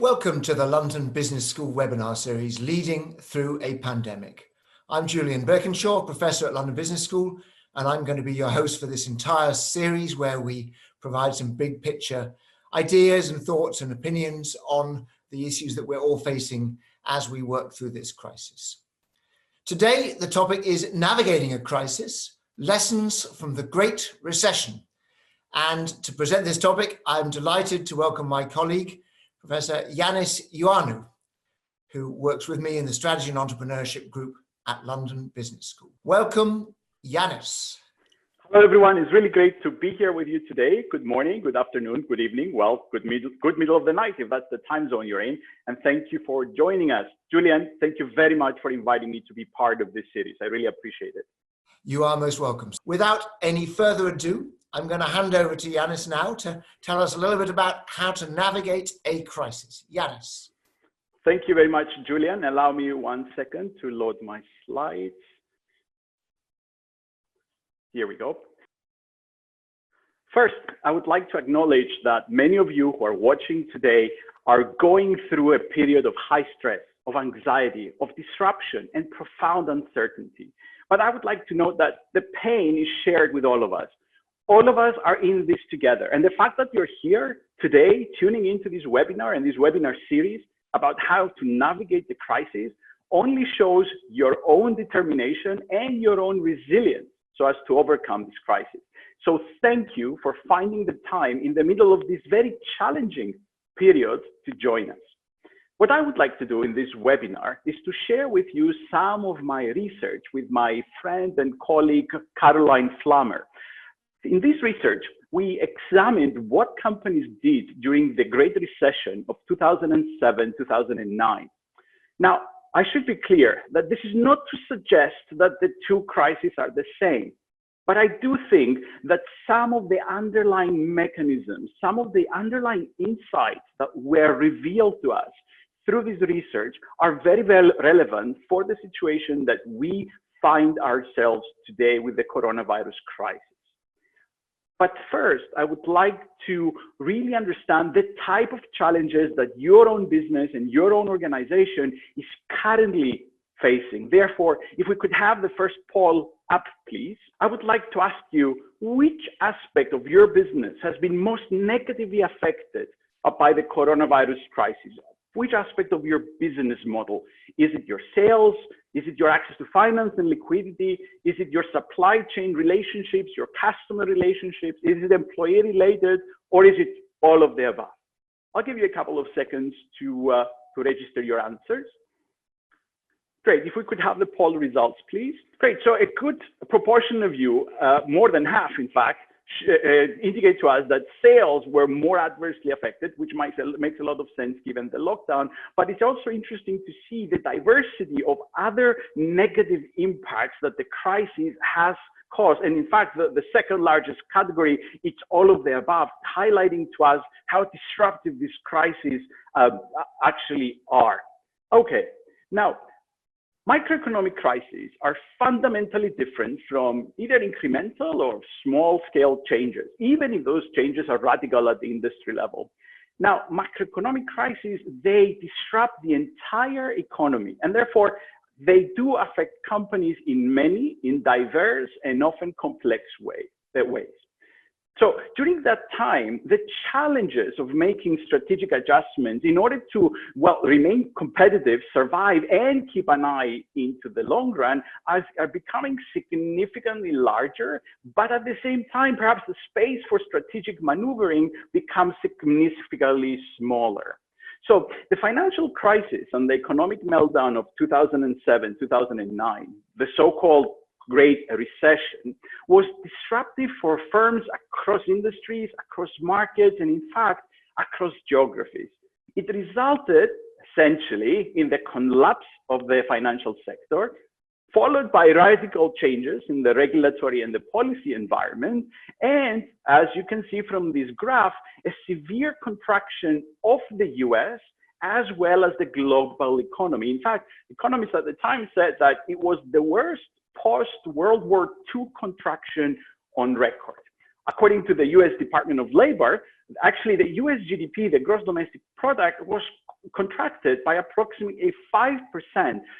Welcome to the London Business School webinar series, Leading Through a Pandemic. I'm Julian Birkinshaw, Professor at London Business School, and I'm going to be your host for this entire series where we provide some big picture ideas and thoughts and opinions on the issues that we're all facing as we work through this crisis. Today, the topic is navigating a crisis, lessons from the Great Recession. And to present this topic, I'm delighted to welcome my colleague, Professor Ioannis Ioannou, who works with me in the Strategy and Entrepreneurship group at London Business School. Welcome, Ioannis. Hello, everyone. It's really great to be here with you today. Good morning, good afternoon, good evening. Well, good middle of the night, if that's the time zone you're in. And thank you for joining us. Julian, thank you very much for inviting me to be part of this series. I really appreciate it. You are most welcome. Without any further ado, I'm going to hand over to Ioannis now to tell us a little bit about how to navigate a crisis. Ioannis. Thank you very much, Julian. Allow me 1 second to load my slides. Here we go. First, I would like to acknowledge that many of you who are watching today are going through a period of high stress, of anxiety, of disruption, and profound uncertainty. But I would like to note that the pain is shared with all of us. All of us are in this together. And the fact that you're here today, tuning into this webinar and this webinar series about how to navigate the crisis only shows your own determination and your own resilience so as to overcome this crisis. So thank you for finding the time in the middle of this very challenging period to join us. What I would like to do in this webinar is to share with you some of my research with my friend and colleague, Caroline Flammer. In this research, we examined what companies did during the Great Recession of 2007-2009. Now, I should be clear that this is not to suggest that the two crises are the same, but I do think that some of the underlying mechanisms, some of the underlying insights that were revealed to us through this research are very relevant for the situation that we find ourselves today with the coronavirus crisis. But first, I would like to really understand the type of challenges that your own business and your own organization is currently facing. Therefore, if we could have the first poll up, please, I would like to ask you which aspect of your business has been most negatively affected by the coronavirus crisis? Which aspect of your business model? Is it your sales? Is it your access to finance and liquidity? Is it your supply chain relationships, your customer relationships? Is it employee related, or is it all of the above? I'll give you a couple of seconds to register your answers. Great, if we could have the poll results, please. Great, so a good proportion of you, more than half in fact, indicate to us that sales were more adversely affected, which makes a lot of sense given the lockdown. But it's also interesting to see the diversity of other negative impacts that the crisis has caused. And in fact, the second largest category, it's all of the above, highlighting to us how disruptive these crises actually are. Okay, now, microeconomic crises are fundamentally different from either incremental or small-scale changes, even if those changes are radical at the industry level. Now, macroeconomic crises, they disrupt the entire economy, and therefore, they do affect companies in diverse and often complex ways. So during that time, the challenges of making strategic adjustments in order to, well, remain competitive, survive, and keep an eye into the long run are becoming significantly larger, but at the same time, perhaps the space for strategic maneuvering becomes significantly smaller. So the financial crisis and the economic meltdown of 2007-2009, the so-called Great Recession, was disruptive for firms across industries, across markets, and in fact, across geographies. It resulted essentially in the collapse of the financial sector, followed by radical changes in the regulatory and the policy environment, and as you can see from this graph, a severe contraction of the US as well as the global economy. In fact, economists at the time said that it was the worst post-World War II contraction on record. According to the US Department of Labor, actually the US GDP, the gross domestic product, was contracted by approximately 5%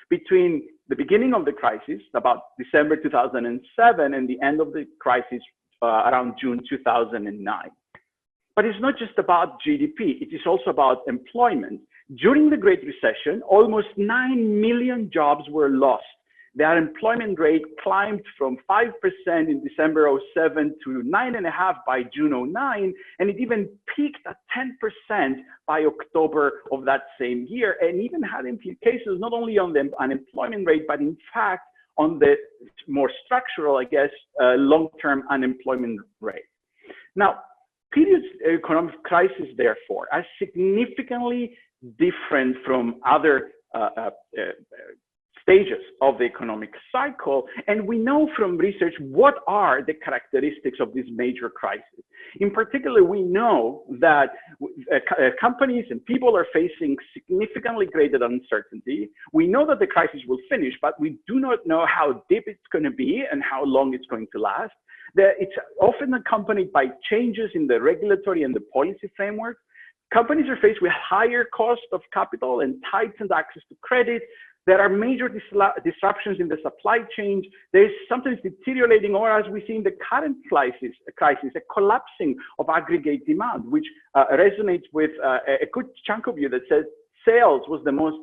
between the beginning of the crisis, about December 2007, and the end of the crisis around June 2009. But it's not just about GDP, it is also about employment. During the Great Recession, almost 9 million jobs were lost. The unemployment rate climbed from 5% in December 2007 to 9.5% by June 2009, and it even peaked at 10% by October of that same year, and even had implications not only on the unemployment rate, but in fact on the more structural, long-term unemployment rate. Now, periods of economic crisis, therefore, are significantly different from other stages of the economic cycle, and we know from research what are the characteristics of this major crisis. In particular, we know that companies and people are facing significantly greater uncertainty. We know that the crisis will finish, but we do not know how deep it's going to be and how long it's going to last. It's often accompanied by changes in the regulatory and the policy framework. Companies are faced with higher cost of capital and tightened access to credit. There are major disruptions in the supply chain. There is sometimes deteriorating, or as we see in the current crisis, a collapsing of aggregate demand, which resonates with a good chunk of you that says sales was the most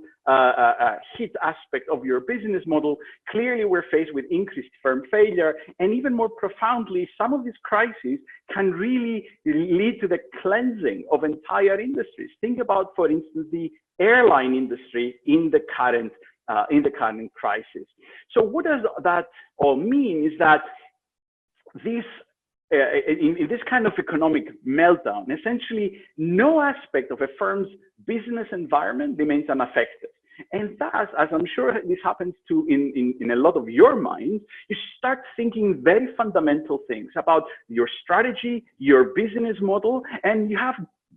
hit aspect of your business model. Clearly, we're faced with increased firm failure, and even more profoundly, some of these crises can really lead to the cleansing of entire industries. Think about, for instance, the airline industry in the current crisis. So what does that all mean is that this in this kind of economic meltdown, essentially no aspect of a firm's business environment remains unaffected. And thus, as I'm sure this happens to in a lot of your minds, you start thinking very fundamental things about your strategy, your business model, and you have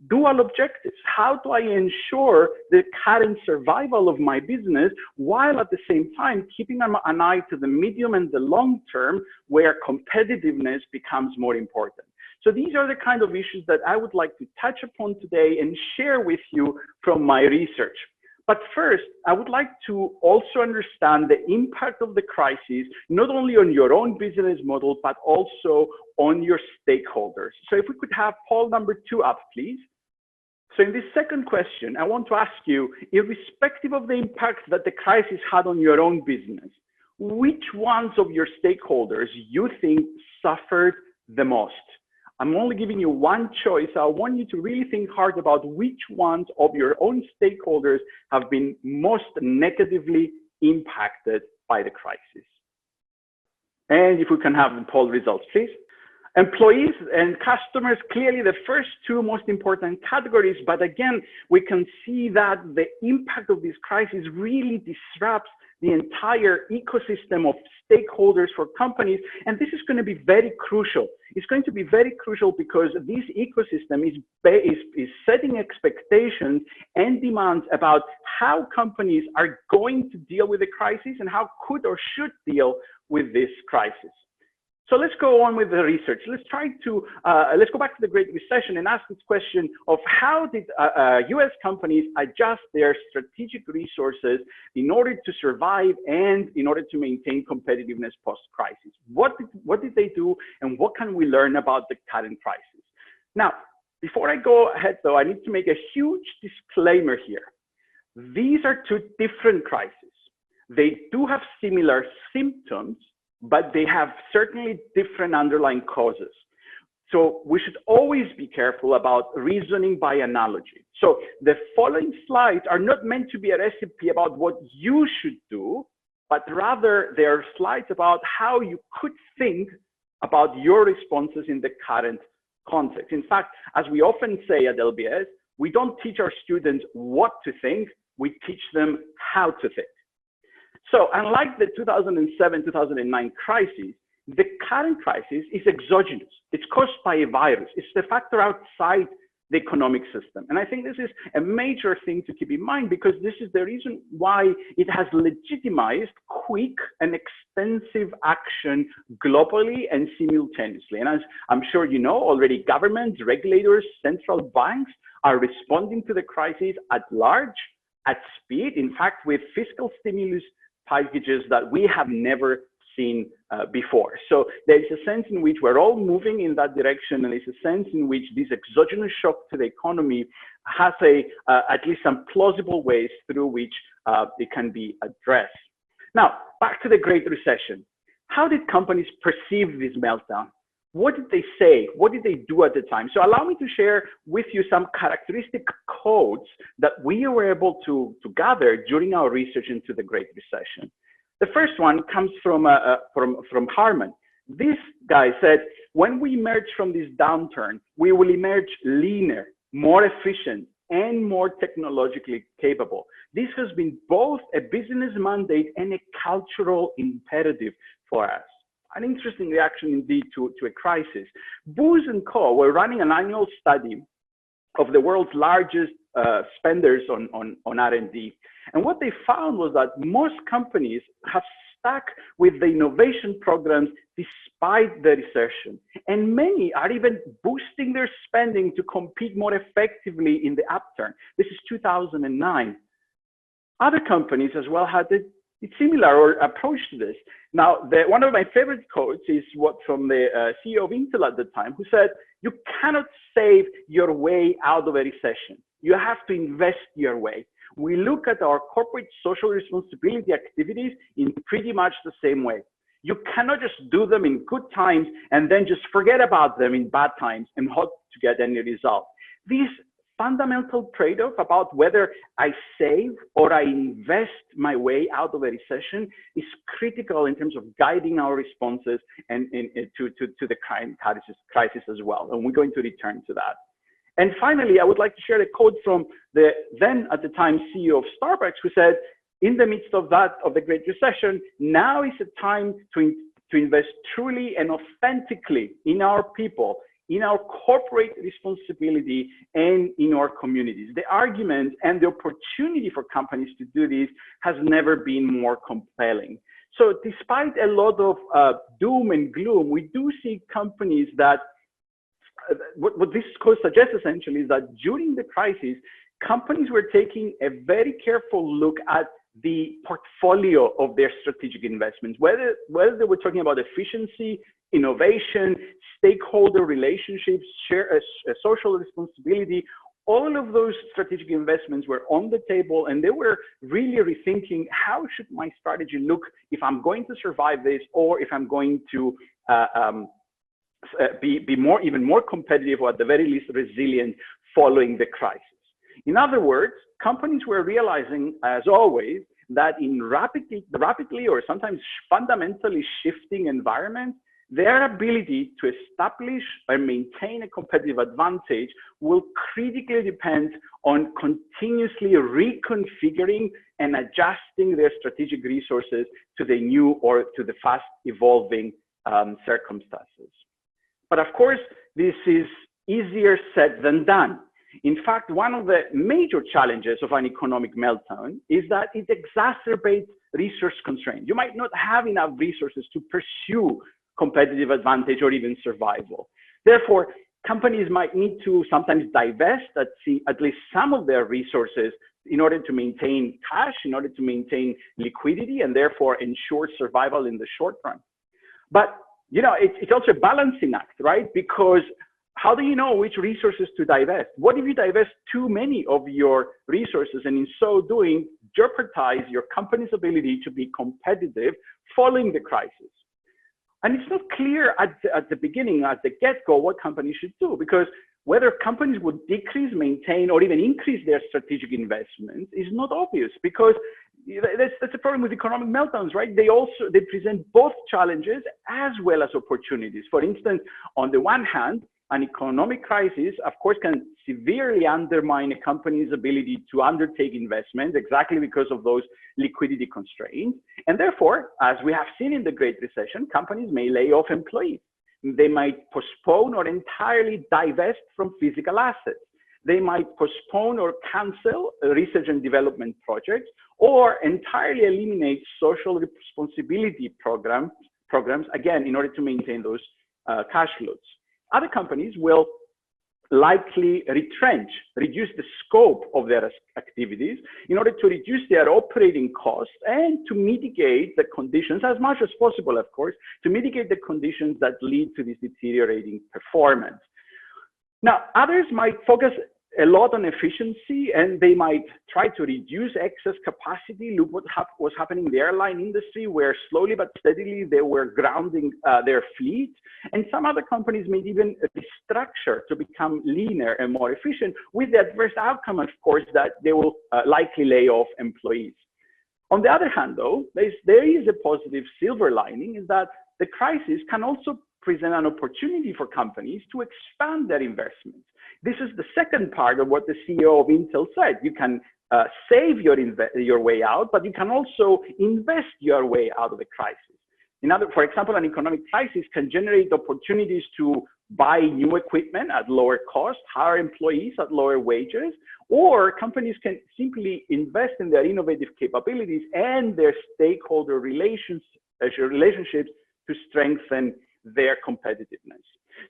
dual objectives. How do I ensure the current survival of my business while at the same time keeping an eye to the medium and the long term where competitiveness becomes more important? So these are the kind of issues that I would like to touch upon today and share with you from my research. But first, I would like to also understand the impact of the crisis, not only on your own business model, but also on your stakeholders. So if we could have poll number 2 up, please. So in this second question, I want to ask you, irrespective of the impact that the crisis had on your own business, which ones of your stakeholders you think suffered the most? I'm only giving you one choice. I want you to really think hard about which ones of your own stakeholders have been most negatively impacted by the crisis. And if we can have the poll results, please. Employees and customers, clearly the first two most important categories, but again, we can see that the impact of this crisis really disrupts the entire ecosystem of stakeholders for companies, and this is going to be very crucial. It's going to be very crucial because this ecosystem is setting expectations and demands about how companies are going to deal with the crisis and how could or should deal with this crisis. So let's go on with the research. Let's go back to the Great Recession and ask this question of how did US companies adjust their strategic resources in order to survive and in order to maintain competitiveness post-crisis? What did they do, and what can we learn about the current crisis? Now, before I go ahead though, I need to make a huge disclaimer here. These are two different crises. They do have similar symptoms, but they have certainly different underlying causes. So we should always be careful about reasoning by analogy. So the following slides are not meant to be a recipe about what you should do, but rather they are slides about how you could think about your responses in the current context. In fact, as we often say at LBS, we don't teach our students what to think, we teach them how to think. So unlike the 2007-2009 crisis, the current crisis is exogenous. It's caused by a virus. It's the factor outside the economic system. And I think this is a major thing to keep in mind because this is the reason why it has legitimized quick and extensive action globally and simultaneously. And as I'm sure you know already, governments, regulators, central banks are responding to the crisis at large, at speed, in fact, with fiscal stimulus packages that we have never seen before. So there is a sense in which we're all moving in that direction, and there's a sense in which this exogenous shock to the economy has at least some plausible ways through which it can be addressed. Now, back to the Great Recession. How did companies perceive this meltdown? What did they say? What did they do at the time? So allow me to share with you some characteristic codes that we were able to gather during our research into the Great Recession. The first one comes from Harman. This guy said, when we emerge from this downturn, we will emerge leaner, more efficient, and more technologically capable. This has been both a business mandate and a cultural imperative for us. An interesting reaction indeed to a crisis. Booz & Co. were running an annual study of the world's largest spenders on R&D. And what they found was that most companies have stuck with the innovation programs despite the recession. And many are even boosting their spending to compete more effectively in the upturn. This is 2009. Other companies as well had a similar or approach to this. Now, one of my favorite quotes is what from the CEO of Intel at the time, who said, "You cannot save your way out of a recession. You have to invest your way." We look at our corporate social responsibility activities in pretty much the same way. You cannot just do them in good times and then just forget about them in bad times and hope to get any result. This fundamental trade-off about whether I save or I invest my way out of a recession is critical in terms of guiding our responses and to the crisis as well. And we're going to return to that. And finally, I would like to share a quote from the then at the time CEO of Starbucks, who said, in the midst of the Great Recession, now is a time to invest truly and authentically in our people, in our corporate responsibility, and in our communities. The argument and the opportunity for companies to do this has never been more compelling. So despite a lot of doom and gloom, we do see companies that what this code suggests essentially is that during the crisis, companies were taking a very careful look at the portfolio of their strategic investments, whether they were talking about efficiency, innovation, stakeholder relationships, social responsibility. All of those strategic investments were on the table, and they were really rethinking, how should my strategy look if I'm going to survive this, or if I'm going to be even more competitive, or at the very least resilient following the crisis. In other words, companies were realizing, as always, that in rapidly or sometimes fundamentally shifting environments, their ability to establish and maintain a competitive advantage will critically depend on continuously reconfiguring and adjusting their strategic resources to the new or to the fast evolving circumstances. But of course, this is easier said than done. In fact, one of the major challenges of an economic meltdown is that it exacerbates resource constraints. You might not have enough resources to pursue competitive advantage or even survival. Therefore, companies might need to sometimes divest at least some of their resources in order to maintain cash, in order to maintain liquidity, and therefore ensure survival in the short run. But you know, it's also a balancing act, right? Because how do you know which resources to divest? What if you divest too many of your resources, and in so doing, jeopardize your company's ability to be competitive following the crisis? And it's not clear at the beginning, at the get-go, what companies should do, because whether companies would decrease, maintain, or even increase their strategic investments is not obvious, because that's the problem with economic meltdowns, right? They present both challenges as well as opportunities. For instance, on the one hand, an economic crisis, of course, can severely undermine a company's ability to undertake investments exactly because of those liquidity constraints. And therefore, as we have seen in the Great Recession, companies may lay off employees. They might postpone or entirely divest from physical assets. They might postpone or cancel research and development projects, or entirely eliminate social responsibility programs, again, in order to maintain those cash flows. Other companies will likely reduce the scope of their activities in order to reduce their operating costs and to mitigate the conditions, as much as possible, of course, to mitigate the conditions that lead to this deteriorating performance. Now, others might focus a lot on efficiency, and they might try to reduce excess capacity. Look what was happening in the airline industry, where slowly but steadily they were grounding their fleet. And some other companies may even restructure to become leaner and more efficient, with the adverse outcome, of course, that they will likely lay off employees. On the other hand, though, there is a positive silver lining, is that the crisis can also present an opportunity for companies to expand their investments. This is the second part of what the CEO of Intel said. You can save your way out, but you can also invest your way out of the crisis. For example, an economic crisis can generate opportunities to buy new equipment at lower cost, hire employees at lower wages, or companies can simply invest in their innovative capabilities and their stakeholder relationships to strengthen their competitiveness.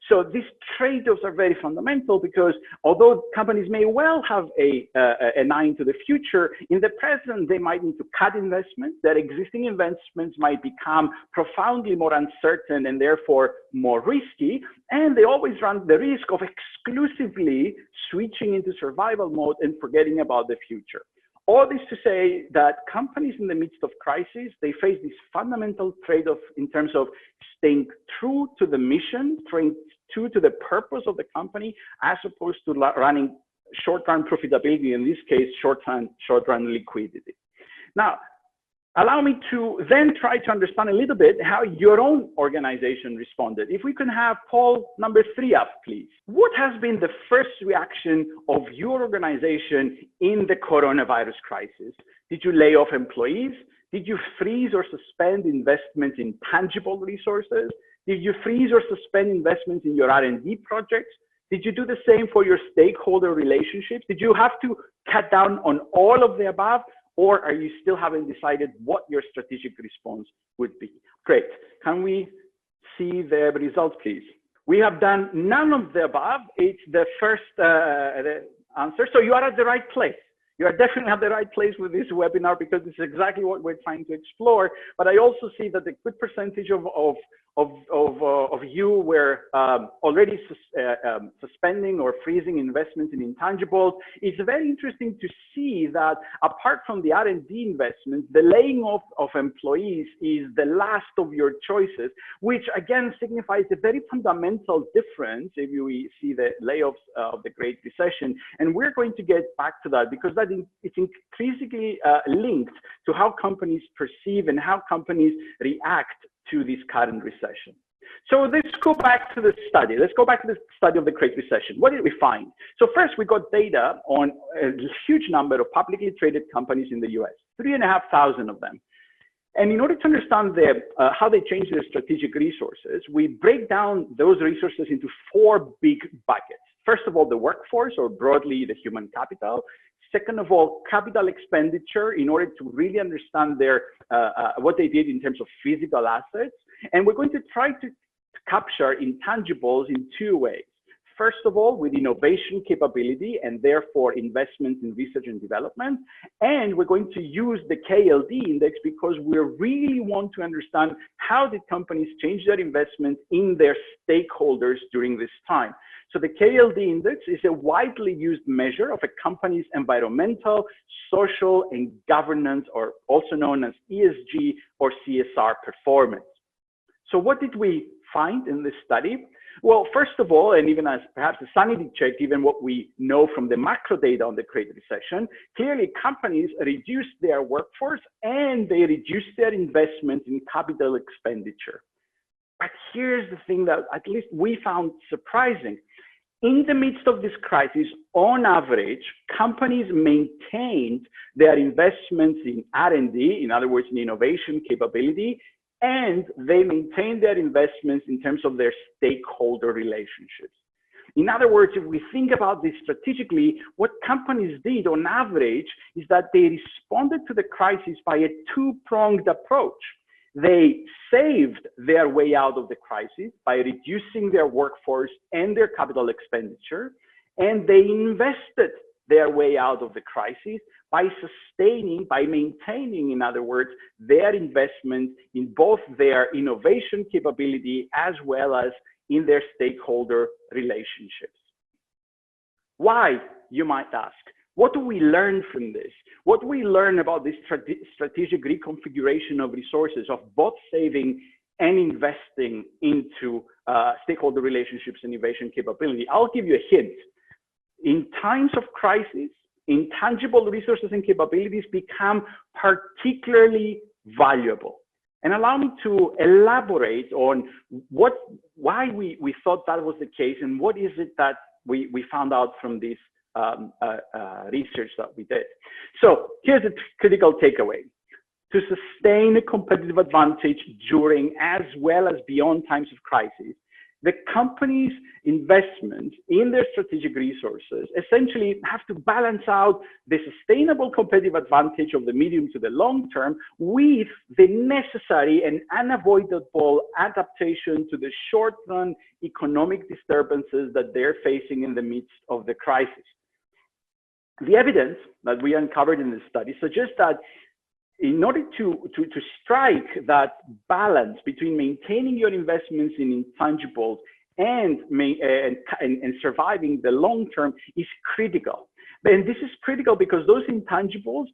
So these trade-offs are very fundamental, because although companies may well have an eye into the future, in the present they might need to cut investments. Their existing investments might become profoundly more uncertain and therefore more risky, and they always run the risk of exclusively switching into survival mode and forgetting about the future. All this to say that companies in the midst of crisis, they face this fundamental trade-off in terms of staying true to the mission, staying true to the purpose of the company, as opposed to running short-run profitability, in this case, short-run liquidity. Now, allow me to then try to understand a little bit how your own organization responded. If we can have poll number 3 up, please. What has been the first reaction of your organization in the coronavirus crisis? Did you lay off employees? Did you freeze or suspend investments in tangible resources? Did you freeze or suspend investments in your R&D projects? Did you do the same for your stakeholder relationships? Did you have to cut down on all of the above? Or are you still haven't decided what your strategic response would be? Great. Can we see the results, please? We have done none of the above. It's the first answer. So you are at the right place. You are definitely at the right place with this webinar, because this is exactly what we're trying to explore. But I also see that a good percentage of you were already suspending or freezing investments in intangibles. It's very interesting to see that apart from the R&D investments, the laying off of employees is the last of your choices, which again signifies a very fundamental difference if we see the layoffs of the Great Recession. And we're going to get back to that, because it's increasingly linked to how companies perceive and how companies react to this current recession. So let's go back to the study. Let's go back to the study of the Great Recession. What did we find? So first, we got data on a huge number of publicly traded companies in the US, 3,500 of them. And in order to understand how they change their strategic resources, we break down those resources into 4 big buckets. First of all, the workforce, or broadly the human capital. Second of all, capital expenditure, in order to really understand what they did in terms of physical assets. And we're going to try to capture intangibles in 2 ways. First of all, with innovation capability, and therefore investments in research and development. And we're going to use the KLD index, because we really want to understand how did companies change their investment in their stakeholders during this time. So the KLD index is a widely used measure of a company's environmental, social, and governance, or also known as ESG or CSR performance. So what did we find in this study? Well, first of all, and even as perhaps a sanity check, given what we know from the macro data on the Great Recession, clearly companies reduced their workforce and they reduced their investment in capital expenditure. But here's the thing that at least we found surprising. In the midst of this crisis, on average, companies maintained their investments in R&D, in other words, in innovation capability, and they maintained their investments in terms of their stakeholder relationships. In other words, if we think about this strategically, what companies did on average is that they responded to the crisis by a 2-pronged approach. They saved their way out of the crisis by reducing their workforce and their capital expenditure, and they invested their way out of the crisis by maintaining, in other words, their investment in both their innovation capability as well as in their stakeholder relationships. Why, you might ask? What do we learn from this? What do we learn about this strategic reconfiguration of resources, of both saving and investing into stakeholder relationships and innovation capability? I'll give you a hint. In times of crisis, intangible resources and capabilities become particularly valuable. And allow me to elaborate on why we thought that was the case and what is it that we found out from this research that we did. So here's a critical takeaway. To sustain a competitive advantage during as well as beyond times of crisis, the company's investment in their strategic resources essentially have to balance out the sustainable competitive advantage of the medium to the long term with the necessary and unavoidable adaptation to the short-run economic disturbances that they're facing in the midst of the crisis. The evidence that we uncovered in this study suggests that in order to strike that balance between maintaining your investments in intangibles and surviving the long term is critical. And this is critical because those intangibles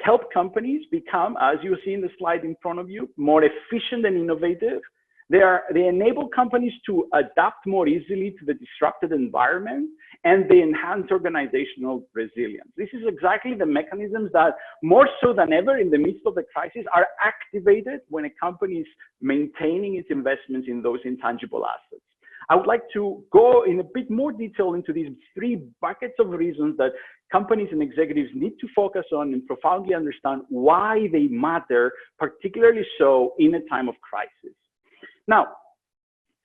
help companies become, as you see in the slide in front of you, more efficient and innovative. They enable companies to adapt more easily to the disrupted environment, and they enhance organizational resilience. This is exactly the mechanisms that, more so than ever in the midst of the crisis, are activated when a company is maintaining its investments in those intangible assets. I would like to go in a bit more detail into these three buckets of reasons that companies and executives need to focus on and profoundly understand why they matter, particularly so in a time of crisis. Now,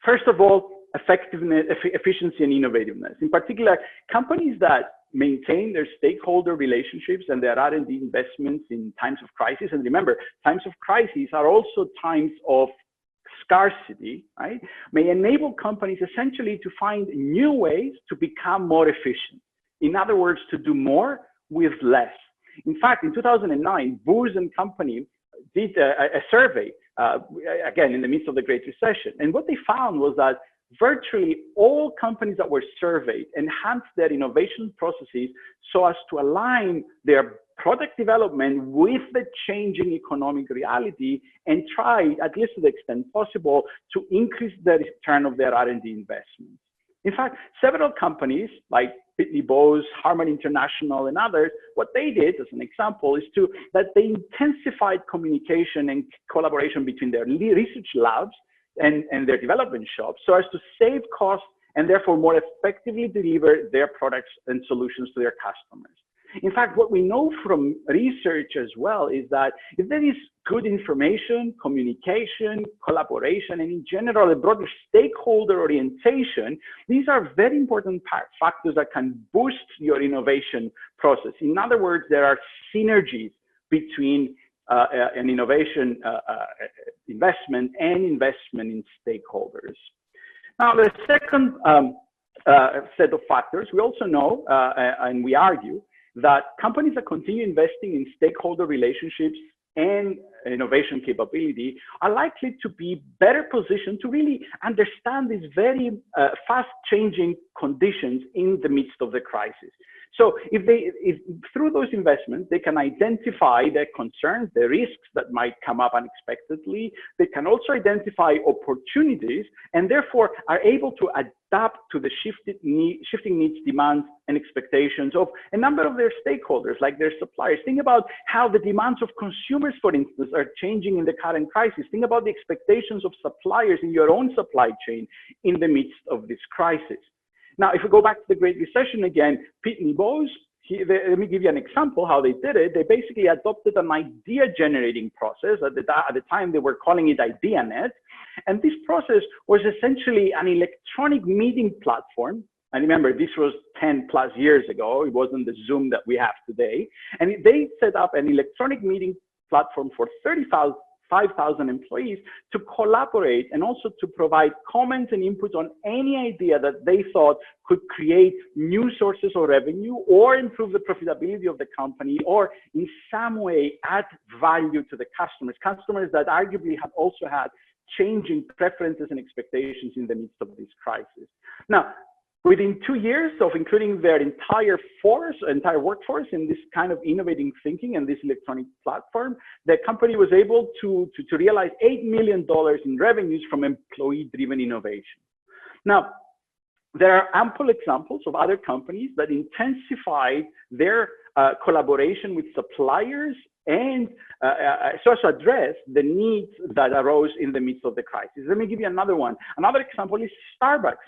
first of all, effectiveness, efficiency, and innovativeness. In particular, companies that maintain their stakeholder relationships and their R&D investments in times of crisis. And remember, times of crisis are also times of scarcity, right? May enable companies essentially to find new ways to become more efficient. In other words, to do more with less. In fact, in 2009, Booz & Company did a survey, again, in the midst of the Great Recession. And what they found was that virtually all companies that were surveyed enhanced their innovation processes so as to align their product development with the changing economic reality and try, at least to the extent possible, to increase the return of their R&D investments. In fact, several companies like Pitney Bowes, Harman International, and others, what they did, as an example, is that they intensified communication and collaboration between their research labs and their development shops so as to save costs and therefore more effectively deliver their products and solutions to their customers. In fact, what we know from research as well is that if there is good information, communication, collaboration, and in general, a broader stakeholder orientation, these are very important factors that can boost your innovation process. In other words, there are synergies between an innovation investment and investment in stakeholders. Now, the second set of factors, we also know, and we argue, that companies that continue investing in stakeholder relationships and innovation capability are likely to be better positioned to really understand these very fast changing conditions in the midst of the crisis. So if through those investments, they can identify their concerns, the risks that might come up unexpectedly. They can also identify opportunities and therefore are able to adapt to the shifting needs, demands, and expectations of a number of their stakeholders, like their suppliers. Think about how the demands of consumers, for instance, are changing in the current crisis. Think about the expectations of suppliers in your own supply chain in the midst of this crisis. Now, if we go back to the Great Recession again, Pitney Bowes, let me give you an example how they did it. They basically adopted an idea generating process. At the time, they were calling it IdeaNet. And this process was essentially an electronic meeting platform. And remember, this was 10 plus years ago. It wasn't the Zoom that we have today. And they set up an electronic meeting platform for 35,000 5,000 employees to collaborate and also to provide comments and input on any idea that they thought could create new sources of revenue or improve the profitability of the company or in some way add value to the customers that arguably have also had changing preferences and expectations in the midst of this crisis. Now, within 2 years of including their entire workforce in this kind of innovating thinking and this electronic platform, the company was able to realize $8 million in revenues from employee-driven innovation. Now, there are ample examples of other companies that intensified their collaboration with suppliers and so as to address the needs that arose in the midst of the crisis. Let me give you another one. Another example is Starbucks.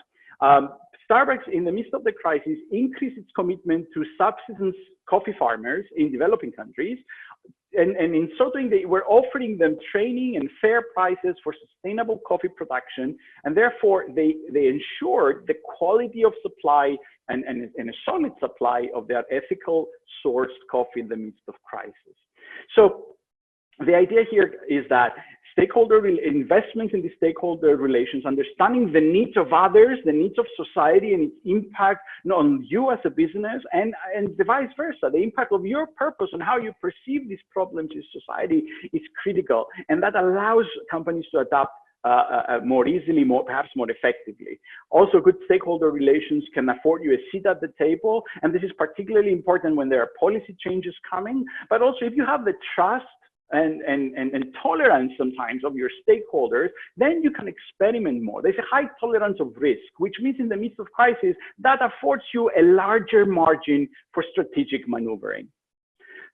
Starbucks, in the midst of the crisis, increased its commitment to subsistence coffee farmers in developing countries. And in so doing, they were offering them training and fair prices for sustainable coffee production. And therefore, they ensured the quality of supply and a solid supply of their ethical sourced coffee in the midst of crisis. So the idea here is that investments in the stakeholder relations, understanding the needs of others, the needs of society and its impact on you as a business and the vice versa, the impact of your purpose and how you perceive these problems in society is critical. And that allows companies to adapt more easily, perhaps more effectively. Also, good stakeholder relations can afford you a seat at the table. And this is particularly important when there are policy changes coming, but also if you have the trust and tolerance sometimes of your stakeholders, then you can experiment more. There's a high tolerance of risk, which means in the midst of crisis, that affords you a larger margin for strategic maneuvering.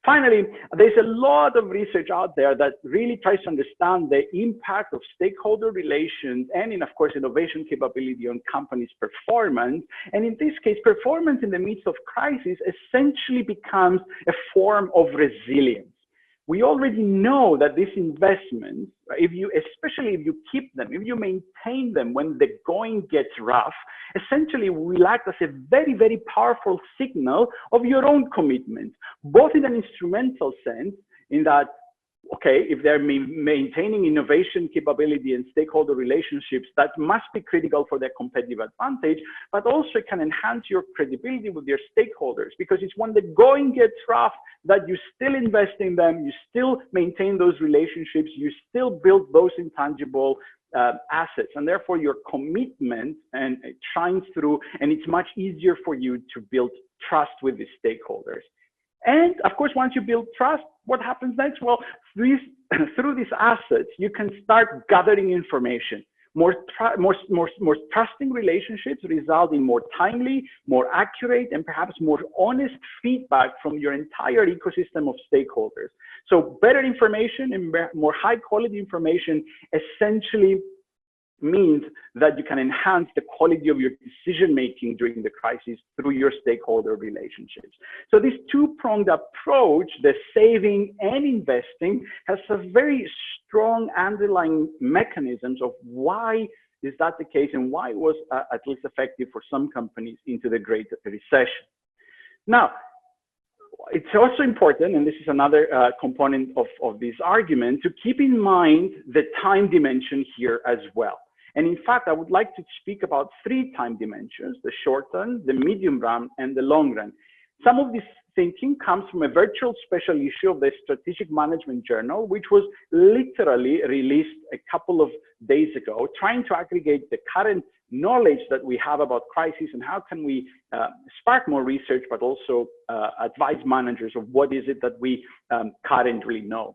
Finally, there's a lot of research out there that really tries to understand the impact of stakeholder relations and, of course, innovation capability on companies' performance. And in this case, performance in the midst of crisis essentially becomes a form of resilience. We already know that these investments, especially if you keep them, if you maintain them when the going gets rough, essentially will act as a very, very powerful signal of your own commitment, both in an instrumental sense, in that, okay, if they're maintaining innovation capability and stakeholder relationships, that must be critical for their competitive advantage, but also it can enhance your credibility with your stakeholders, because it's when the going gets rough that you still invest in them, you still maintain those relationships, you still build those intangible assets, and therefore your commitment and it shines through, and it's much easier for you to build trust with the stakeholders. And of course, once you build trust, what happens next? Well, through these assets, you can start gathering information. More trusting relationships result in more timely, more accurate, and perhaps more honest feedback from your entire ecosystem of stakeholders. So better information and more high quality information essentially means that you can enhance the quality of your decision making during the crisis through your stakeholder relationships. So this two-pronged approach, the saving and investing, has a very strong underlying mechanisms of why is that the case and why it was at least effective for some companies into the Great Recession. Now, it's also important, and this is another component of this argument, to keep in mind the time dimension here as well. And in fact, I would like to speak about 3 time dimensions: the short run, the medium run, and the long run. Some of this thinking comes from a virtual special issue of the Strategic Management Journal, which was literally released a couple of days ago, trying to aggregate the current knowledge that we have about crisis and how can we spark more research, but also advise managers of what is it that we currently know.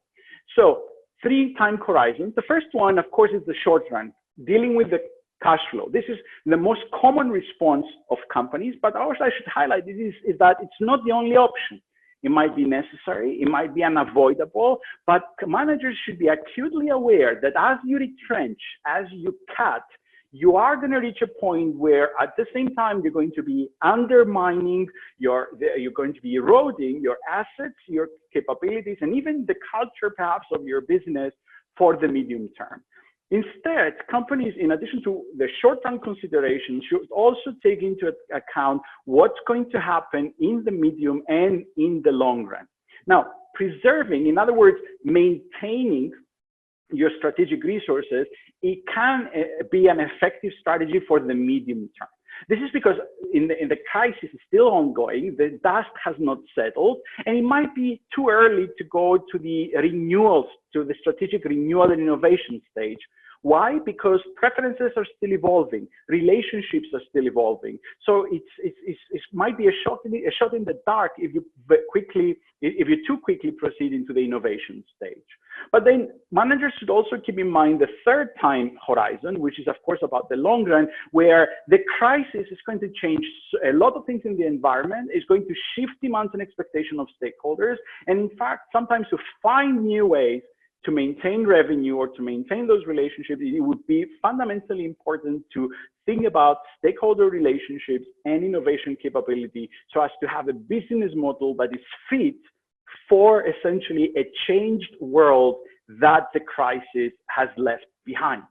So 3 time horizons. The first one, of course, is the short run, dealing with the cash flow. This is the most common response of companies, but also I should highlight is that it's not the only option. It might be necessary, it might be unavoidable, but managers should be acutely aware that as you retrench, as you cut, you are going to reach a point where at the same time you're going to be undermining you're going to be eroding your assets, your capabilities, and even the culture perhaps of your business for the medium term. Instead, companies, in addition to the short-term considerations, should also take into account what's going to happen in the medium and in the long run. Now, preserving, in other words, maintaining your strategic resources, it can be an effective strategy for the medium term. This is because in the crisis is still ongoing, the dust has not settled, and it might be too early to go to the renewals, to the strategic renewal and innovation stage. Why? Because preferences are still evolving, relationships are still evolving. So it might be a shot in the dark if you too quickly proceed into the innovation stage. But then managers should also keep in mind the third time horizon, which is of course about the long run, where the crisis is going to change a lot of things in the environment, is going to shift demands and expectations of stakeholders, and in fact, sometimes to find new ways to maintain revenue or to maintain those relationships, it would be fundamentally important to think about stakeholder relationships and innovation capability so as to have a business model that is fit for essentially a changed world that the crisis has left behind.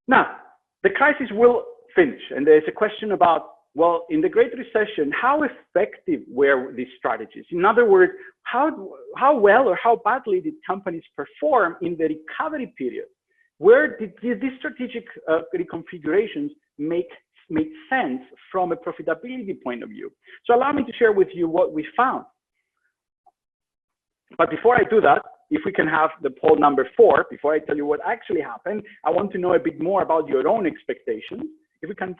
Now, the crisis will finish, and there's a question about, well, in the Great Recession, how effective were these strategies? In other words, how well or how badly did companies perform in the recovery period? Where did these strategic reconfigurations make sense from a profitability point of view? So allow me to share with you what we found. But before I do that, if we can have the poll number 4, before I tell you what actually happened, I want to know a bit more about your own expectations. If we can.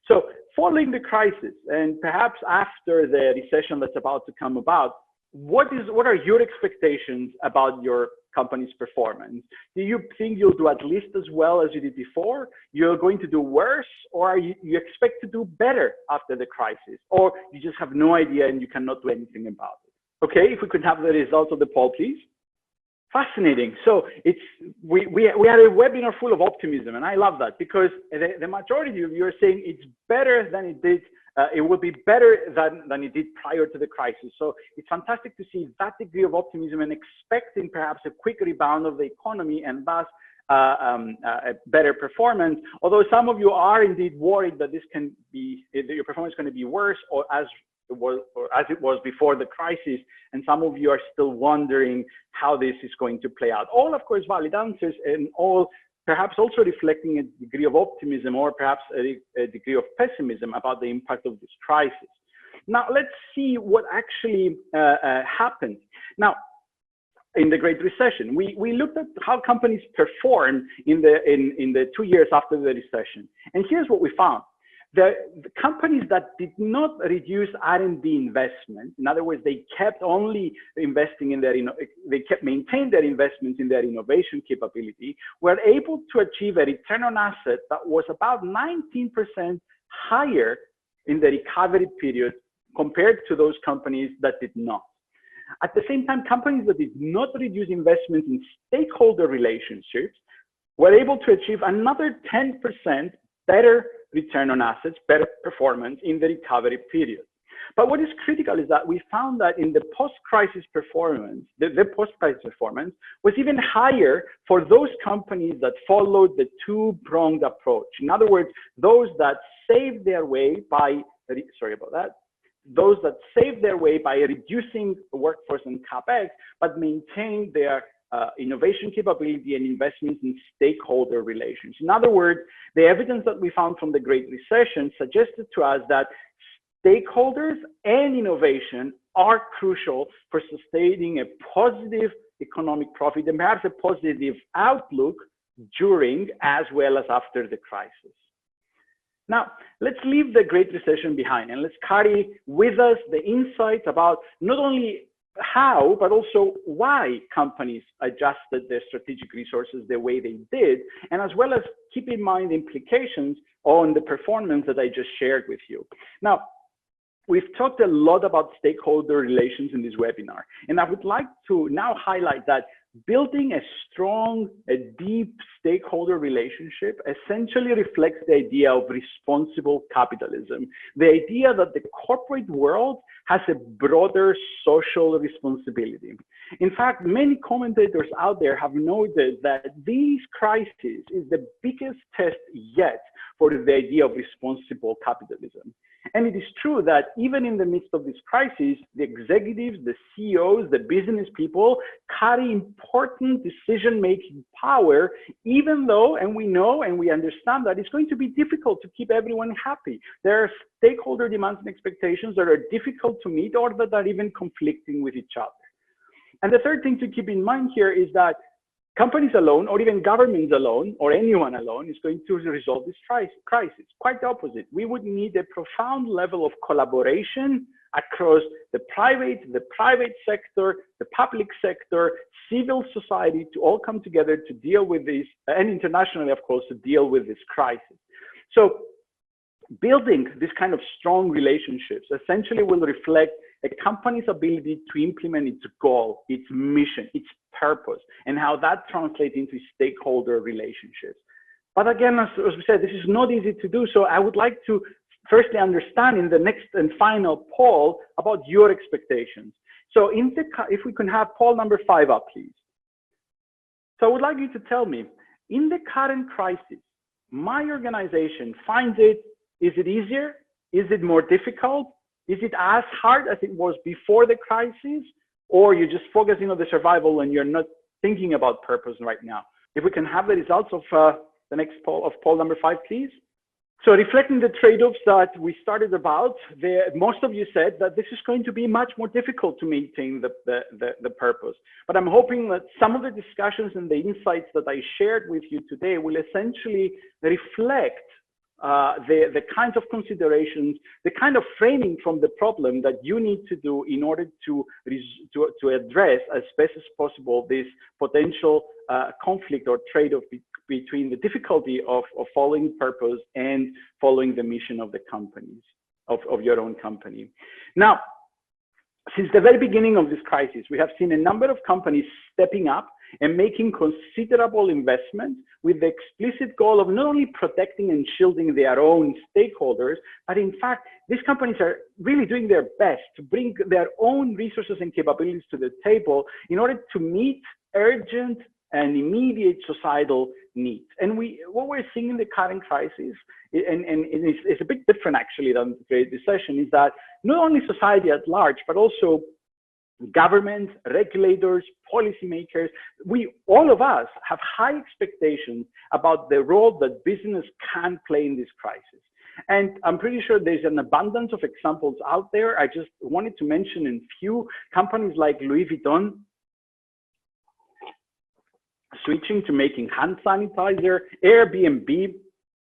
So following the crisis and perhaps after the recession that's about to come about, what are your expectations about your company's performance? Do you think you'll do at least as well as you did before? You're going to do worse, or you expect to do better after the crisis? Or you just have no idea and you cannot do anything about it? Okay, if we could have the results of the poll, please. Fascinating. So we had a webinar full of optimism, and I love that because the majority of you are saying it's better than it did. It will be better than it did prior to the crisis. So it's fantastic to see that degree of optimism and expecting perhaps a quick rebound of the economy and thus a better performance. Although some of you are indeed worried that your performance is going to be worse or as it was before the crisis, and some of you are still wondering how this is going to play out. All, of course, valid answers, and all perhaps also reflecting a degree of optimism or perhaps a degree of pessimism about the impact of this crisis. Now, let's see what actually happened. Now, in the Great Recession, we looked at how companies performed in the 2 years after the recession, and here's what we found. The companies that did not reduce R&D investment, in other words, they kept only investing in maintained their investments in their innovation capability, were able to achieve a return on asset that was about 19% higher in the recovery period compared to those companies that did not. At the same time, companies that did not reduce investments in stakeholder relationships were able to achieve another 10% better return on assets, better performance in the recovery period. But what is critical is that we found that in the post-crisis performance, the post-crisis performance was even higher for those companies that followed the two-pronged approach. In other words, those that saved their way by, those that saved their way by reducing workforce and CapEx, but maintained their innovation capability and investments in stakeholder relations. In other words, the evidence that we found from the Great Recession suggested to us that stakeholders and innovation are crucial for sustaining a positive economic profit and perhaps a positive outlook during as well as after the crisis. Now, let's leave the Great Recession behind and let's carry with us the insights about not only how, but also why companies adjusted their strategic resources the way they did, and as well as keep in mind the implications on the performance that I just shared with you. Now, we've talked a lot about stakeholder relations in this webinar, and I would like to now highlight that building a strong, deep stakeholder relationship essentially reflects the idea of responsible capitalism, the idea that the corporate world has a broader social responsibility. In fact, many commentators out there have noted that these crises is the biggest test yet for the idea of responsible capitalism. And it is true that even in the midst of this crisis, the executives, the CEOs, the business people carry important decision-making power, even though, and we know and we understand that it's going to be difficult to keep everyone happy. There are stakeholder demands and expectations that are difficult to meet or that are even conflicting with each other. And the third thing to keep in mind here is that companies alone, or even governments alone, or anyone alone, is going to resolve this crisis. Quite the opposite. We would need a profound level of collaboration across the private sector, the public sector, civil society, to all come together to deal with this, and internationally, of course, to deal with this crisis. So building this kind of strong relationships essentially will reflect a company's ability to implement its goal, its mission, its purpose, and how that translates into stakeholder relationships. But again, as we said, this is not easy to do. So I would like to firstly understand in the next and final poll about your expectations. So if we can have poll number 5 up, please. So I would like you to tell me, in the current crisis, my organization finds it, is it easier? Is it more difficult? Is it as hard as it was before the crisis? Or you're just focusing on the survival and you're not thinking about purpose right now? If we can have the results of the next poll, of poll number 5, please. So reflecting the trade-offs that we started about, most of you said that this is going to be much more difficult to maintain the purpose. But I'm hoping that some of the discussions and the insights that I shared with you today will essentially reflect the kinds of considerations, the kind of framing from the problem that you need to do in order to address as best as possible this potential conflict or trade-off between the difficulty of following purpose and following the mission of the companies, of your own company. Now, since the very beginning of this crisis, we have seen a number of companies stepping up and making considerable investment with the explicit goal of not only protecting and shielding their own stakeholders, but in fact, these companies are really doing their best to bring their own resources and capabilities to the table in order to meet urgent and immediate societal needs. And what we're seeing in the current crisis, and it's a bit different actually than the Great Recession, is that not only society at large, but also governments, regulators, policymakers, all of us have high expectations about the role that business can play in this crisis. And I'm pretty sure there's an abundance of examples out there. I just wanted to mention a few companies like Louis Vuitton, switching to making hand sanitizer, Airbnb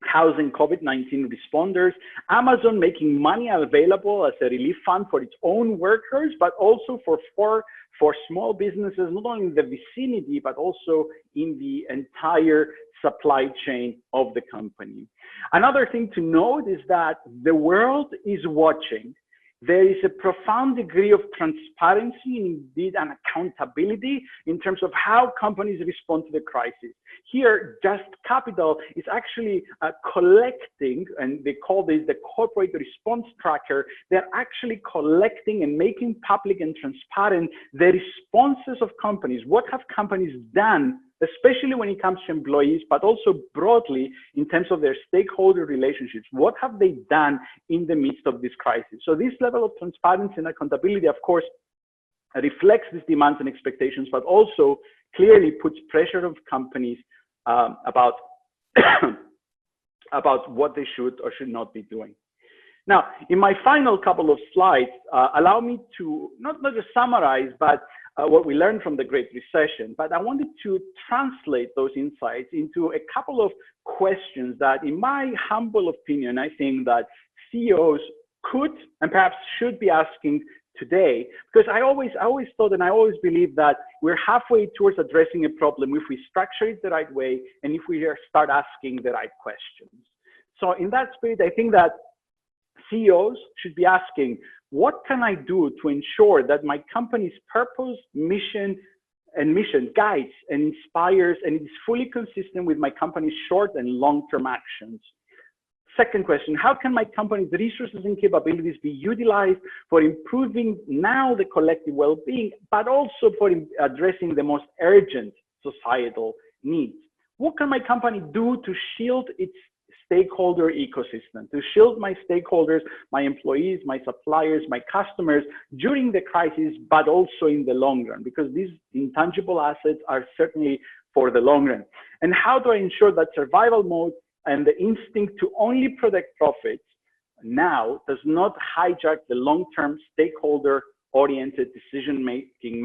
housing COVID-19 responders, Amazon making money available as a relief fund for its own workers, but also for small businesses, not only in the vicinity, but also in the entire supply chain of the company. Another thing to note is that the world is watching. There is a profound degree of transparency and indeed an accountability in terms of how companies respond to the crisis. Here, Just Capital is actually collecting, and they call this the corporate response tracker. They're actually collecting and making public and transparent the responses of companies. What have companies done, especially when it comes to employees, but also broadly in terms of their stakeholder relationships? What have they done in the midst of this crisis? So this level of transparency and accountability, of course, reflects these demands and expectations, but also clearly puts pressure on companies about what they should or should not be doing. Now, in my final couple of slides, allow me to not just summarize, but what we learned from the Great Recession, but I wanted to translate those insights into a couple of questions that, in my humble opinion, I think that CEOs could and perhaps should be asking today, because I always thought and I always believe that we're halfway towards addressing a problem if we structure it the right way and if we start asking the right questions. So in that spirit, I think that CEOs should be asking, what can I do to ensure that my company's purpose, mission guides and inspires and is fully consistent with my company's short and long-term actions? Second question, how can my company's resources and capabilities be utilized for improving now the collective well-being, but also for addressing the most urgent societal needs? What can my company do to shield its stakeholder ecosystem, to shield my stakeholders, my employees, my suppliers, my customers during the crisis, but also in the long run, because these intangible assets are certainly for the long run. And how do I ensure that survival mode and the instinct to only protect profits now does not hijack the long-term stakeholder-oriented decision-making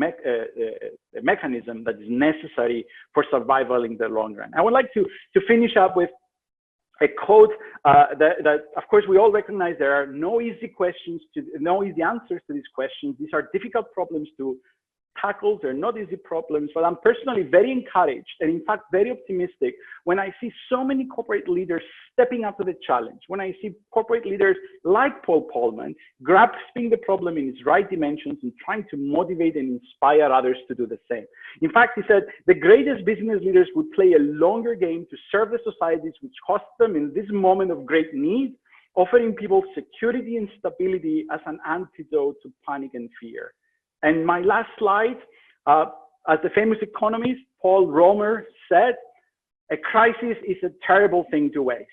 mechanism that is necessary for survival in the long run? I would like to finish up with a quote that, of course, we all recognize there are no easy answers to these questions. These are difficult problems to tackle. They're not easy problems, but I'm personally very encouraged and, in fact, very optimistic when I see so many corporate leaders stepping up to the challenge, when I see corporate leaders like Paul Polman grasping the problem in its right dimensions and trying to motivate and inspire others to do the same. In fact, he said, the greatest business leaders would play a longer game to serve the societies which cost them in this moment of great need, offering people security and stability as an antidote to panic and fear. And my last slide, as the famous economist Paul Romer said, a crisis is a terrible thing to waste.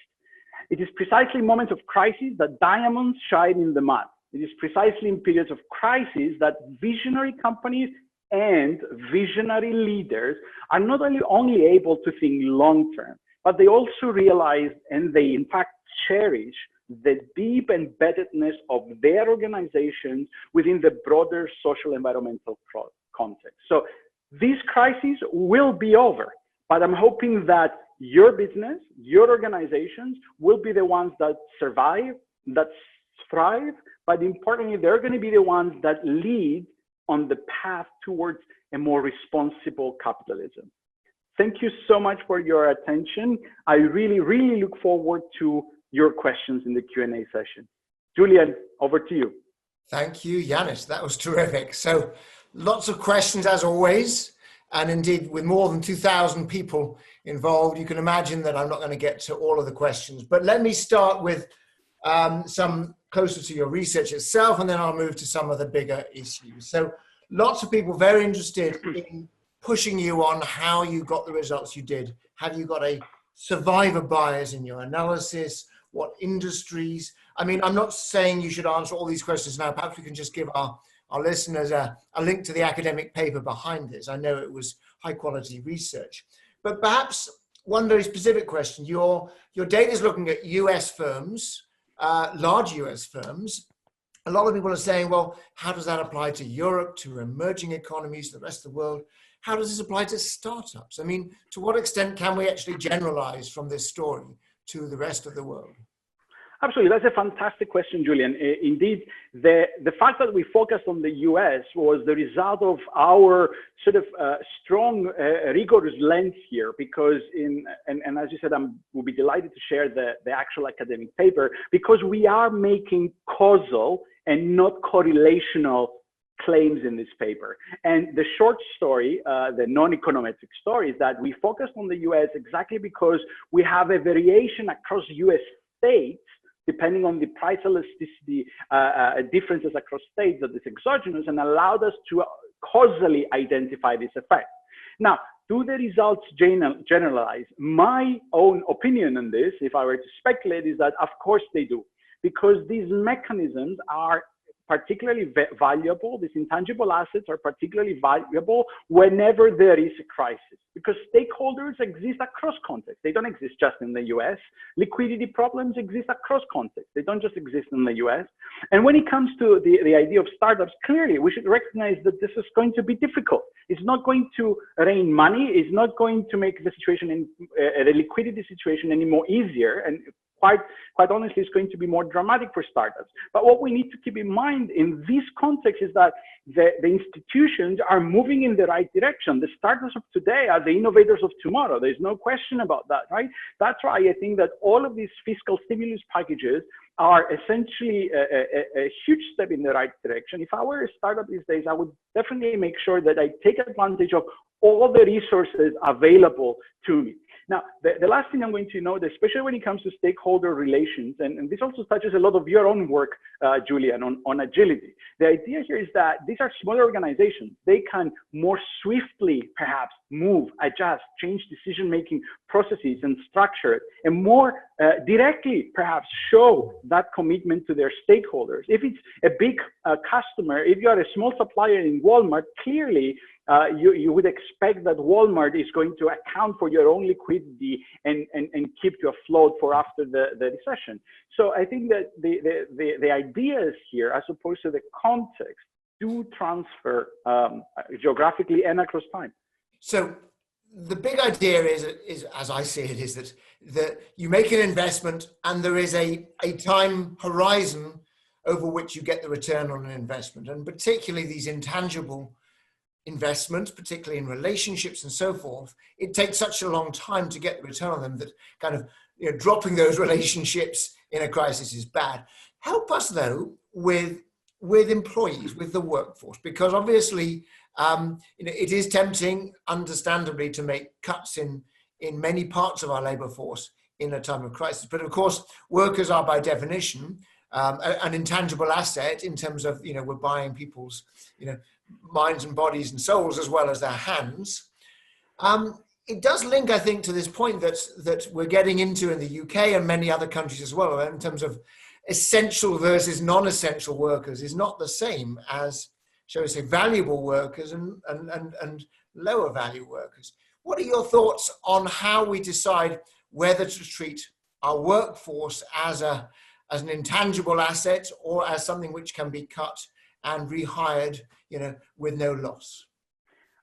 It is precisely in moments of crisis that diamonds shine in the mud. It is precisely in periods of crisis that visionary companies and visionary leaders are not only able to think long-term, but they also realize and they in fact cherish the deep embeddedness of their organizations within the broader social environmental context. So this crisis will be over, but I'm hoping that your business, your organizations will be the ones that survive, that thrive, but importantly, they're going to be the ones that lead on the path towards a more responsible capitalism. Thank you so much for your attention. I really, really look forward to your questions in the Q&A session. Julian, over to you. Thank you, Ioannis. That was terrific. So lots of questions as always. And indeed, with more than 2,000 people involved, you can imagine that I'm not going to get to all of the questions. But let me start with some closer to your research itself, and then I'll move to some of the bigger issues. So lots of people very interested in pushing you on how you got the results you did. Have you got a survivor bias in your analysis? What industries? I mean, I'm not saying you should answer all these questions now. Perhaps we can just give our listeners a link to the academic paper behind this. I know it was high quality research. But perhaps one very specific question. Your data is looking at US firms, large US firms. A lot of people are saying, well, how does that apply to Europe, to emerging economies, the rest of the world? How does this apply to startups? I mean, to what extent can we actually generalize from this story to the rest of the world? Absolutely, that's a fantastic question, Julian. Indeed, the fact that we focused on the US was the result of our sort of strong, rigorous lens here, because and as you said, we'll be delighted to share the actual academic paper, because we are making causal and not correlational claims in this paper. And the short story, the non-econometric story, is that we focused on the US exactly because we have a variation across US states, depending on the price elasticity differences across states that is exogenous, and allowed us to causally identify this effect. Now, do the results generalize? My own opinion on this, if I were to speculate, is that of course they do, because these mechanisms are particularly valuable. These intangible assets are particularly valuable whenever there is a crisis, because stakeholders exist across contexts. They don't exist just in the US. Liquidity problems exist across contexts. They don't just exist in the US. And when it comes to the idea of startups, clearly we should recognize that this is going to be difficult. It's not going to rain money. It's not going to make the situation, the liquidity situation, any more easier. And quite honestly, it's going to be more dramatic for startups. But what we need to keep in mind in this context is that the institutions are moving in the right direction. The startups of today are the innovators of tomorrow. There's no question about that, right? That's why I think that all of these fiscal stimulus packages are essentially a huge step in the right direction. If I were a startup these days, I would definitely make sure that I take advantage of all the resources available to me. Now, the last thing I'm going to note, especially when it comes to stakeholder relations, and this also touches a lot of your own work, Julian, on agility. The idea here is that these are smaller organizations. They can more swiftly, perhaps, move, adjust, change decision-making processes and structure, and more directly, perhaps, show that commitment to their stakeholders. If it's a big customer, if you are a small supplier in Walmart, clearly, you would expect that Walmart is going to account for your own liquidity and keep you afloat for after the recession. So I think that the ideas here, as opposed to the context, do transfer geographically and across time. So the big idea is, as I see it, is that you make an investment and there is a time horizon over which you get the return on an investment, and particularly these intangible investments, particularly in relationships and so forth, it takes such a long time to get the return on them that kind of dropping those relationships in a crisis is bad. Help us though with employees, with the workforce, because obviously it is tempting, understandably, to make cuts in many parts of our labour force in a time of crisis. But of course, workers are by definition an intangible asset in terms of we're buying people's minds and bodies and souls as well as their hands. It does link, I think, to this point that we're getting into in the UK and many other countries as well, in terms of essential versus non-essential workers is not the same as, shall we say, valuable workers and lower value workers. What are your thoughts on how we decide whether to treat our workforce as an intangible asset or as something which can be cut and rehired, with no loss?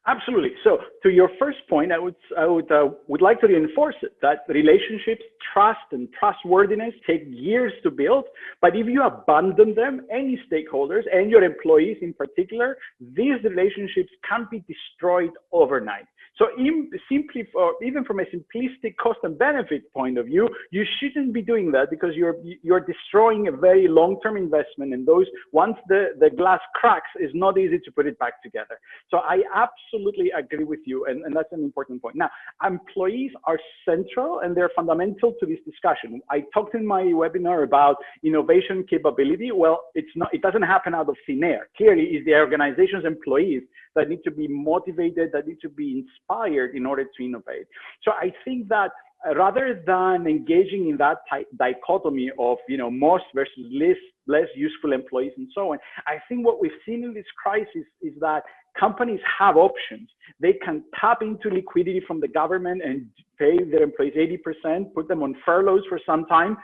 Absolutely. So to your first point, I would like to reinforce it, that relationships, trust and trustworthiness take years to build. But if you abandon them, any stakeholders and your employees in particular, these relationships can't be destroyed overnight. So even from a simplistic cost and benefit point of view, you shouldn't be doing that, because you're destroying a very long-term investment. And once the glass cracks, it's not easy to put it back together. So I absolutely agree with you, and that's an important point. Now, employees are central and they're fundamental to this discussion. I talked in my webinar about innovation capability. Well, it doesn't happen out of thin air. Clearly, it's the organization's employees that need to be motivated, that need to be inspired in order to innovate. So I think that rather than engaging in that dichotomy of most versus less useful employees and so on, I think what we've seen in this crisis is that companies have options. They can tap into liquidity from the government and pay their employees 80%, put them on furloughs for some time.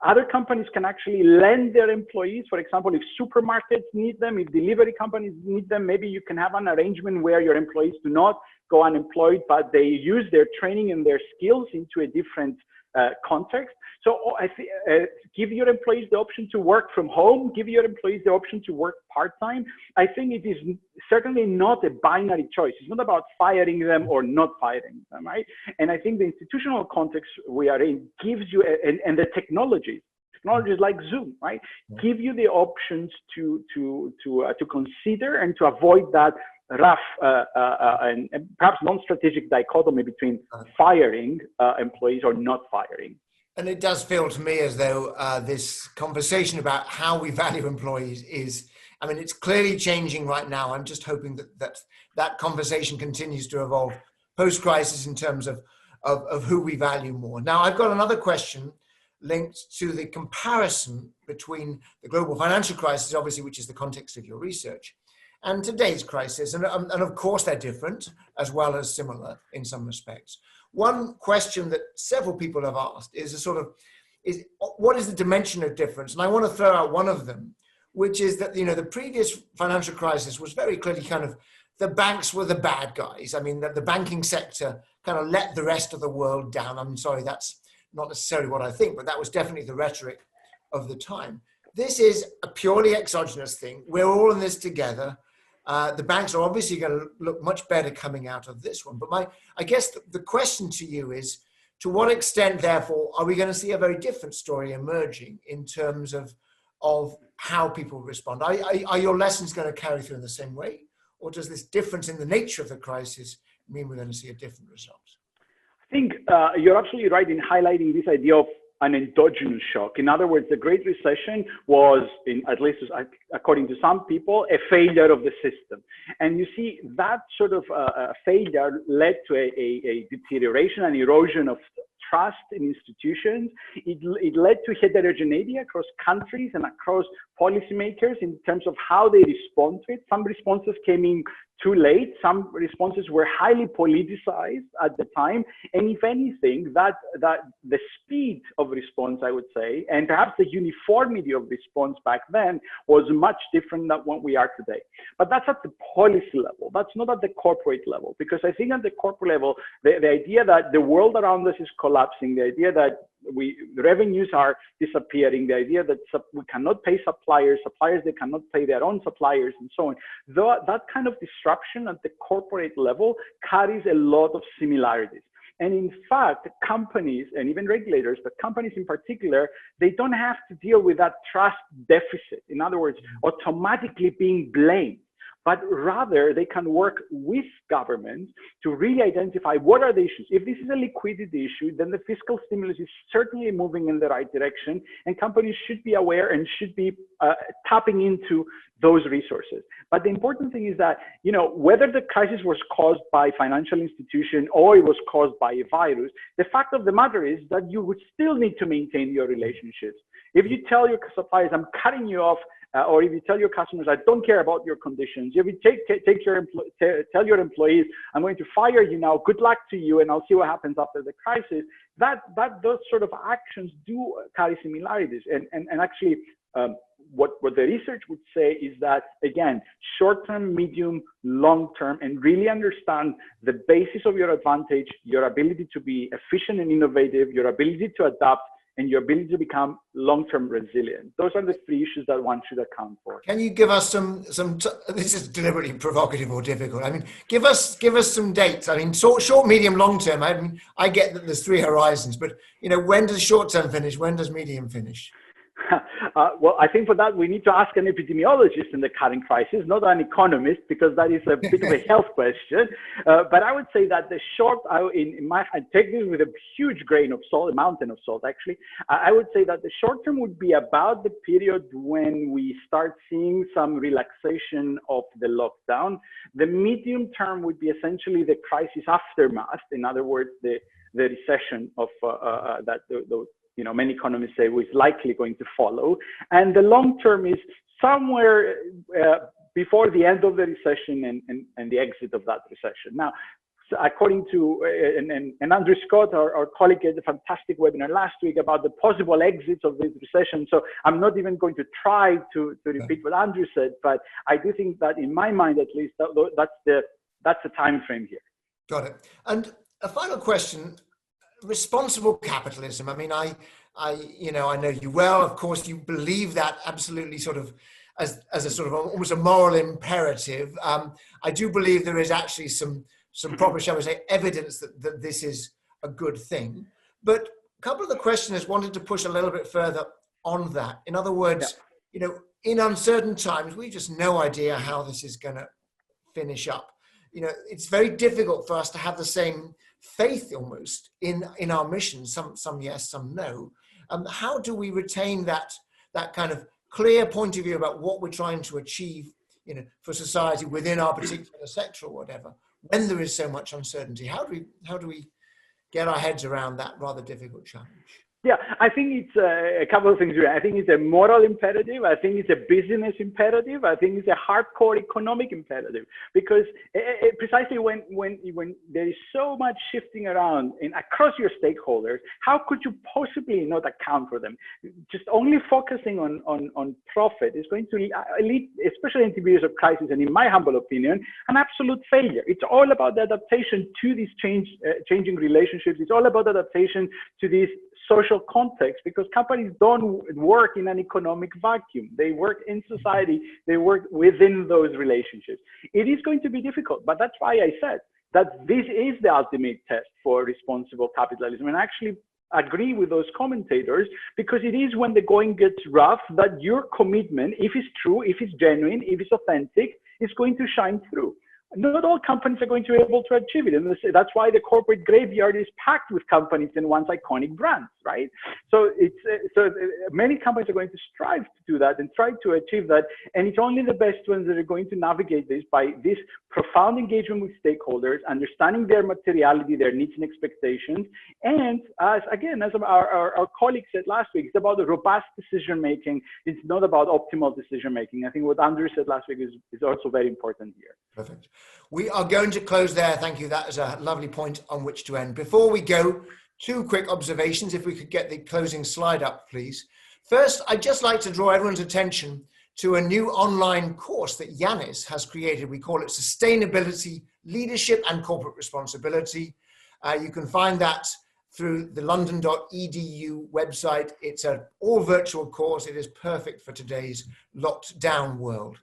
Other companies can actually lend their employees. For example, if supermarkets need them, if delivery companies need them, maybe you can have an arrangement where your employees do not go unemployed, but they use their training and their skills into a different context. So I think give your employees the option to work from home, give your employees the option to work part-time. I think it is certainly not a binary choice. It's not about firing them or not firing them, right? And I think the institutional context we are in gives you, and the technologies like Zoom, right, give you the options to consider and to avoid that rough and perhaps non-strategic dichotomy between firing employees or not firing. And it does feel to me as though this conversation about how we value employees it's clearly changing right now. I'm just hoping that conversation continues to evolve post-crisis in terms of who we value more. Now, I've got another question linked to the comparison between the global financial crisis, obviously, which is the context of your research, and today's crisis. And of course, they're different as well as similar in some respects. One question that several people have asked is what is the dimension of difference? And I want to throw out one of them, which is that, the previous financial crisis was very clearly kind of the banks were the bad guys. The banking sector kind of let the rest of the world down. I'm sorry, that's not necessarily what I think, but that was definitely the rhetoric of the time. This is a purely exogenous thing. We're all in this together. The banks are obviously going to look much better coming out of this one. But I guess the question to you is, to what extent, therefore, are we going to see a very different story emerging in terms of how people respond? Are your lessons going to carry through in the same way? Or does this difference in the nature of the crisis mean we're going to see a different result? I think you're absolutely right in highlighting this idea of an endogenous shock. In other words, the Great Recession was, at least according to some people, a failure of the system. And you see that sort of failure led to a deterioration and erosion of trust in institutions. It led to heterogeneity across countries and across policymakers in terms of how they respond to it. Some responses came in too late. Some responses were highly politicized at the time. And if anything, that the speed of response, I would say, and perhaps the uniformity of response back then was much different than what we are today. But that's at the policy level. That's not at the corporate level, because I think at the corporate level, the idea that the world around us is collapsing, the idea that revenues are disappearing, the idea that we cannot pay suppliers, they cannot pay their own suppliers, and so on. That kind of disruption at the corporate level carries a lot of similarities. And in fact, companies and even regulators, but companies in particular, they don't have to deal with that trust deficit. In other words, automatically being blamed. But rather they can work with governments to really identify what are the issues. If this is a liquidity issue, then the fiscal stimulus is certainly moving in the right direction, and companies should be aware and should be tapping into those resources. But the important thing is that, you know, whether the crisis was caused by financial institution or it was caused by a virus, the fact of the matter is that you would still need to maintain your relationships. If you tell your suppliers, I'm cutting you off, or if you tell your customers, I don't care about your conditions, if you tell your employees, I'm going to fire you now, good luck to you, and I'll see what happens after the crisis, those sort of actions do carry similarities. And actually, what the research would say is that, again, short-term, medium, long-term, and really understand the basis of your advantage, your ability to be efficient and innovative, your ability to adapt, and your ability to become long-term resilient. Those are the three issues that one should account for. Can you give us some this is deliberately provocative or difficult. I mean, give us some dates. I mean, short, medium, long-term. I mean, I get that there's three horizons, but, you know, when does short-term finish? When does medium finish? Well, I think for that, we need to ask an epidemiologist in the current crisis, not an economist, because that is a bit of a health question. But I would say that the I take this with a huge grain of salt, a mountain of salt, actually. I would say that the short term would be about the period when we start seeing some relaxation of the lockdown. The medium term would be essentially the crisis aftermath. In other words, the recession of you know, many economists say was likely going to follow. And the long term is somewhere before the end of the recession and the exit of that recession. Now, so according to, and Andrew Scott, our colleague, had a fantastic webinar last week about the possible exits of this recession. So I'm not even going to try to repeat what Andrew said, but I do think that in my mind, at least, that's the time frame here. Got it. And a final question. Responsible capitalism. I mean, I know you well. Of course, you believe that absolutely, sort of as a sort of almost a moral imperative. I do believe there is actually some proper, shall we say, evidence that this is a good thing. But a couple of the questioners wanted to push a little bit further on that. In other words, you know, in uncertain times, we just no idea how this is going to finish up. You know, it's very difficult for us to have the same faith almost in our mission. Some yes, some no. How do we retain that kind of clear point of view about what we're trying to achieve, you know, for society within our particular sector or whatever, when there is so much uncertainty? How do we get our heads around that rather difficult challenge? Yeah, I think it's a couple of things. I think it's a moral imperative. I think it's a business imperative. I think it's a hardcore economic imperative, because precisely when there is so much shifting around across your stakeholders, how could you possibly not account for them? Just only focusing on profit is going to lead, especially in periods of crisis, and in my humble opinion, an absolute failure. It's all about the adaptation to these changing relationships. It's all about adaptation to these social context, because companies don't work in an economic vacuum. They work in society, they work within those relationships. It is going to be difficult, but that's why I said that this is the ultimate test for responsible capitalism. And I actually agree with those commentators, because it is when the going gets rough that your commitment, if it's true, if it's genuine, if it's authentic, is going to shine through. not all companies are going to be able to achieve it. And that's why the corporate graveyard is packed with companies and one's iconic brands, right? So many companies are going to strive to do that and try to achieve that. And it's only the best ones that are going to navigate this by this profound engagement with stakeholders, understanding their materiality, their needs and expectations. And as our colleague said last week, it's about the robust decision-making. It's not about optimal decision-making. I think what Andrew said last week is also very important here. Perfect. We are going to close there. Thank you. That is a lovely point on which to end. Before we go, 2 quick observations. If we could get the closing slide up, please. First, I'd just like to draw everyone's attention to a new online course that Ioannis has created. We call it Sustainability, Leadership and Corporate Responsibility. You can find that through the london.edu website. It's an all virtual course. It is perfect for today's locked down world.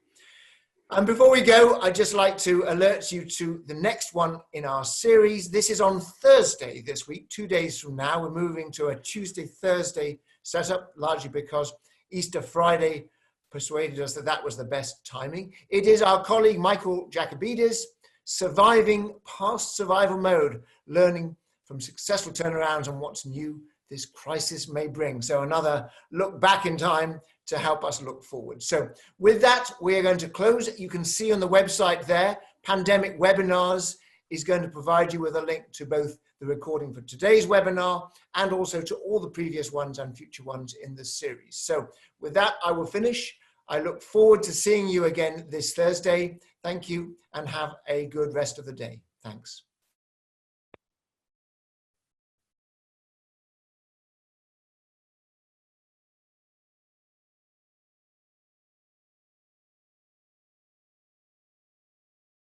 And before we go, I'd just like to alert you to the next one in our series. This is on Thursday this week, 2 days from now. We're moving to a Tuesday-Thursday setup, largely because Easter Friday persuaded us that that was the best timing. It is our colleague Michael Jacobidis, Surviving Past Survival Mode, learning from successful turnarounds and what's new this crisis may bring. So another look back in time to help us look forward. So with that, we are going to close. You can see on the website there, Pandemic Webinars is going to provide you with a link to both the recording for today's webinar and also to all the previous ones and future ones in this series. So with that, I will finish. I look forward to seeing you again this Thursday. Thank you and have a good rest of the day. Thanks.